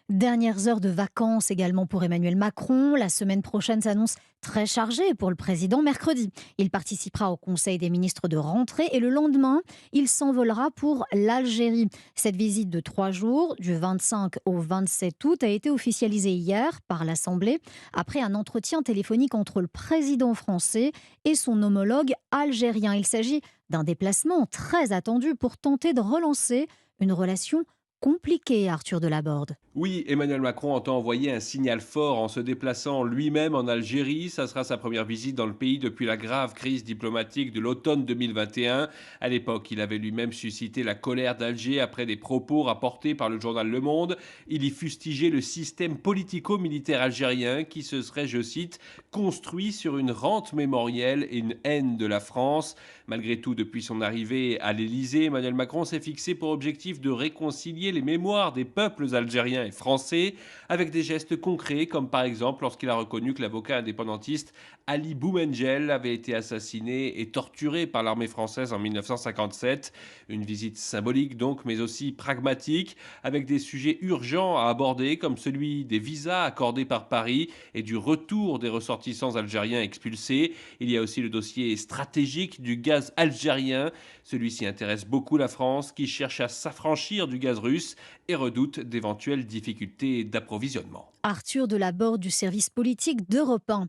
Dernières heures de vacances également pour Emmanuel Macron. La semaine prochaine s'annonce très chargée pour le président mercredi. Il participera au Conseil des ministres de rentrée et le lendemain, il s'envolera pour l'Algérie. Cette visite de 3 jours, du 25 au 27 août, a été officialisée hier par l'Assemblée après un entretien téléphonique entre le président français et son homologue algérien. Il s'agit d'un déplacement très attendu pour tenter de relancer une relation compliquée, Arthur Delaborde. Oui, Emmanuel Macron entend envoyer un signal fort en se déplaçant lui-même en Algérie. Ça sera sa première visite dans le pays depuis la grave crise diplomatique de l'automne 2021. À l'époque, il avait lui-même suscité la colère d'Alger après des propos rapportés par le journal Le Monde. Il y fustigeait le système politico-militaire algérien qui se serait, je cite, construit sur une rente mémorielle et une haine de la France. Malgré tout, depuis son arrivée à l'Élysée, Emmanuel Macron s'est fixé pour objectif de réconcilier les mémoires des peuples algériens et français avec des gestes concrets, comme par exemple lorsqu'il a reconnu que l'avocat indépendantiste Ali Boumengel avait été assassiné et torturé par l'armée française en 1957. Une visite symbolique donc, mais aussi pragmatique, avec des sujets urgents à aborder, comme celui des visas accordés par Paris et du retour des ressortissants algériens expulsés. Il y a aussi le dossier stratégique du gaz algérien. Celui-ci intéresse beaucoup la France, qui cherche à s'affranchir du gaz russe et redoute d'éventuelles difficultés d'approvisionnement. Arthur Delaborde du service politique d'Europe 1.